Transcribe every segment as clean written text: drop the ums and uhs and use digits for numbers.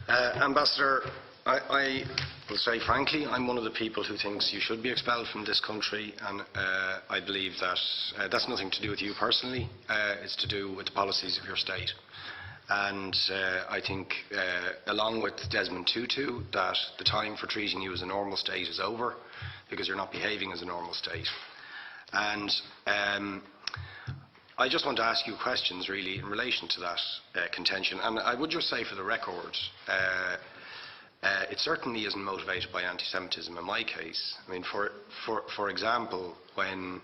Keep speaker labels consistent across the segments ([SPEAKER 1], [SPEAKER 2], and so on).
[SPEAKER 1] Ambassador, I will say frankly, I'm one of the people who thinks you should be expelled from this country, and I believe that that's nothing to do with you personally. It's to do with the policies of your state. And I think, along with Desmond Tutu, that the time for treating you as a normal state is over, because you're not behaving as a normal state. And I just want to ask you questions, really, in relation to that contention. And I would just say, for the record, it certainly isn't motivated by anti-Semitism in my case. I mean, for example, when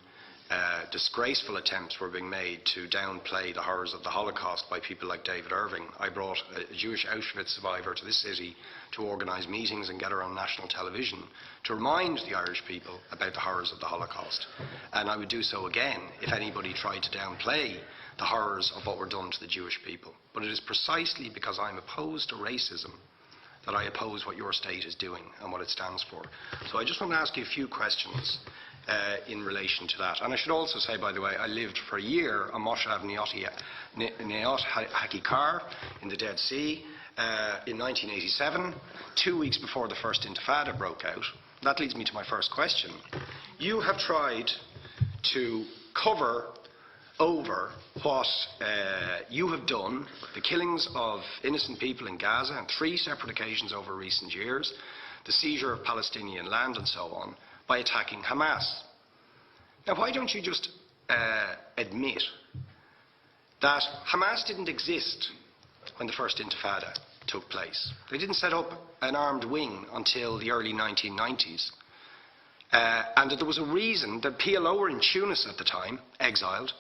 [SPEAKER 1] disgraceful attempts were being made to downplay the horrors of the Holocaust by people like David Irving, I brought a Jewish Auschwitz survivor to this city to organise meetings and get her on national television to remind the Irish people about the horrors of the Holocaust. And I would do so again if anybody tried to downplay the horrors of what were done to the Jewish people. But it is precisely because I'm opposed to racism that I oppose what your state is doing and what it stands for. So I just want to ask you a few questions in relation to that. And I should also say, by the way, I lived for a year on Moshav Neot Hakikar in the Dead Sea in 1987, 2 weeks before the first Intifada broke out. That leads me to my first question. You have tried to cover over what you have done, the killings of innocent people in Gaza on 3 separate occasions over recent years, the seizure of Palestinian land and so on, by attacking Hamas. Now, why don't you just admit that Hamas didn't exist when the first Intifada took place? They didn't set up an armed wing until the early 1990s. And that there was a reason that PLO were in Tunis at the time, exiled,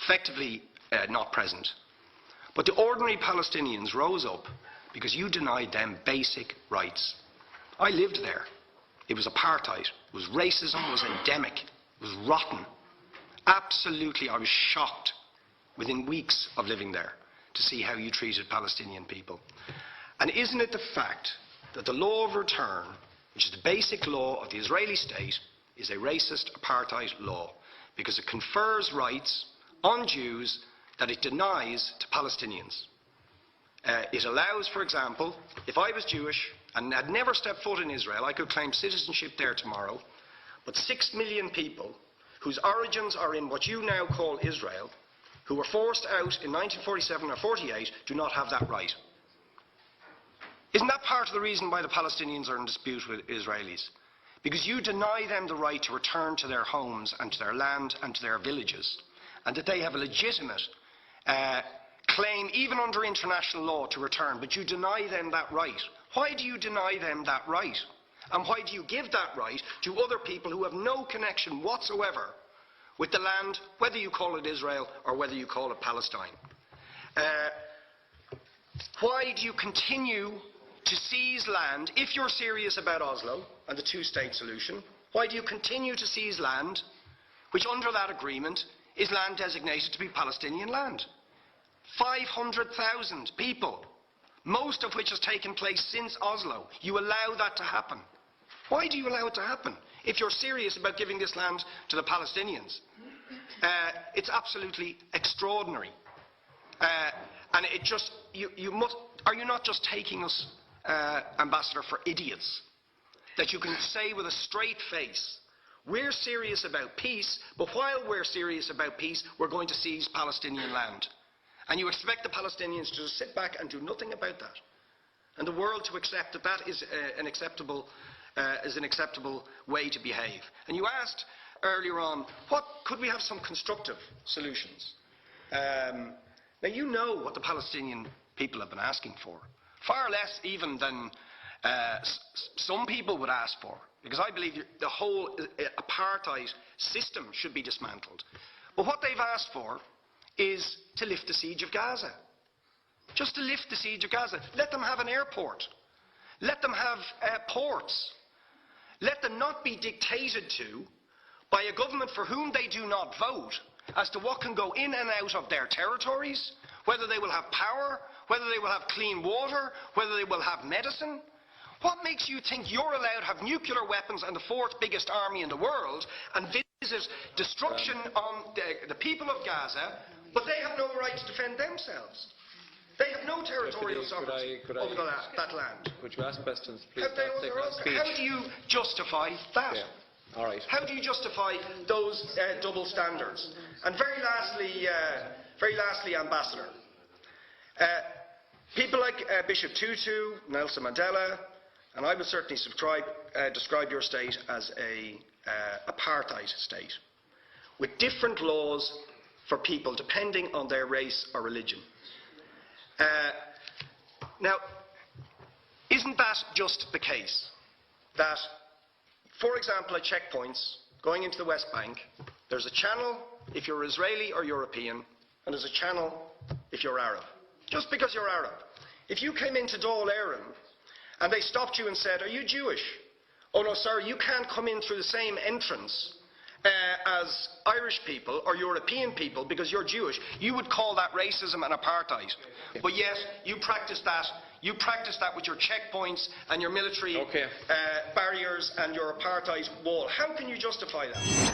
[SPEAKER 1] effectively not present. But the ordinary Palestinians rose up because you denied them basic rights. I lived there. It was apartheid. It was racism. It was endemic. It was rotten. Absolutely, I was shocked within weeks of living there to see how you treated Palestinian people. And isn't it the fact that the law of return, which is the basic law of the Israeli state, is a racist apartheid law because it confers rights on Jews that it denies to Palestinians? It allows, for example, if I was Jewish and had never stepped foot in Israel, I could claim citizenship there tomorrow, but 6 million people whose origins are in what you now call Israel, who were forced out in 1947 or 48, do not have that right. Isn't that part of the reason why the Palestinians are in dispute with Israelis? Because you deny them the right to return to their homes and to their land and to their villages, and that they have a legitimate claim, even under international law, to return, but you deny them that right. Why do you deny them that right? And why do you give that right to other people who have no connection whatsoever with the land, whether you call it Israel or whether you call it Palestine? Why do you continue to seize land, if you're serious about Oslo and the two-state solution? Why do you continue to seize land, which under that agreement is land designated to be Palestinian land? 500,000 people, most of which has taken place since Oslo. You allow that to happen. Why do you allow it to happen if you're serious about giving this land to the Palestinians? It's absolutely extraordinary. And it just, are you not just taking us, Ambassador, for idiots? That you can say with a straight face, we're serious about peace, but while we're serious about peace, we're going to seize Palestinian land. And you expect the Palestinians to just sit back and do nothing about that. And the world to accept that that is an acceptable way to behave. And you asked earlier on, could we have some constructive solutions? Now, you know what the Palestinian people have been asking for. Far less even than some people would ask for. Because I believe the whole apartheid system should be dismantled. But what they've asked for is to lift the siege of Gaza. Just to lift the siege of Gaza. Let them have an airport. Let them have ports. Let them not be dictated to by a government for whom they do not vote as to what can go in and out of their territories, whether they will have power, whether they will have clean water, whether they will have medicine. What makes you think you're allowed to have nuclear weapons and the 4th biggest army in the world and visit destruction on the people of Gaza, but they have no right to defend themselves?
[SPEAKER 2] They have no territorial sovereignty over that land.
[SPEAKER 3] Could you ask questions, please?
[SPEAKER 2] How do you justify that?
[SPEAKER 3] Yeah. All right.
[SPEAKER 2] How do you justify those double standards? And very lastly, Ambassador. People like Bishop Tutu, Nelson Mandela, and I would certainly describe your state as an apartheid state, with different laws for people depending on their race or religion. Now, isn't that just the case that, for example, at checkpoints going into the West Bank, there's a channel if you're Israeli or European, and there's a channel if you're Arab? Just because you're Arab. If you came into Dáil Éireann and they stopped you and said, "Are you Jewish?" "Oh no, sir, you can't come in through the same entrance as Irish people or European people because you're Jewish," you would call that racism and apartheid. But yet you practice that. You practice that with your checkpoints and your military barriers and your apartheid wall. How can you justify that?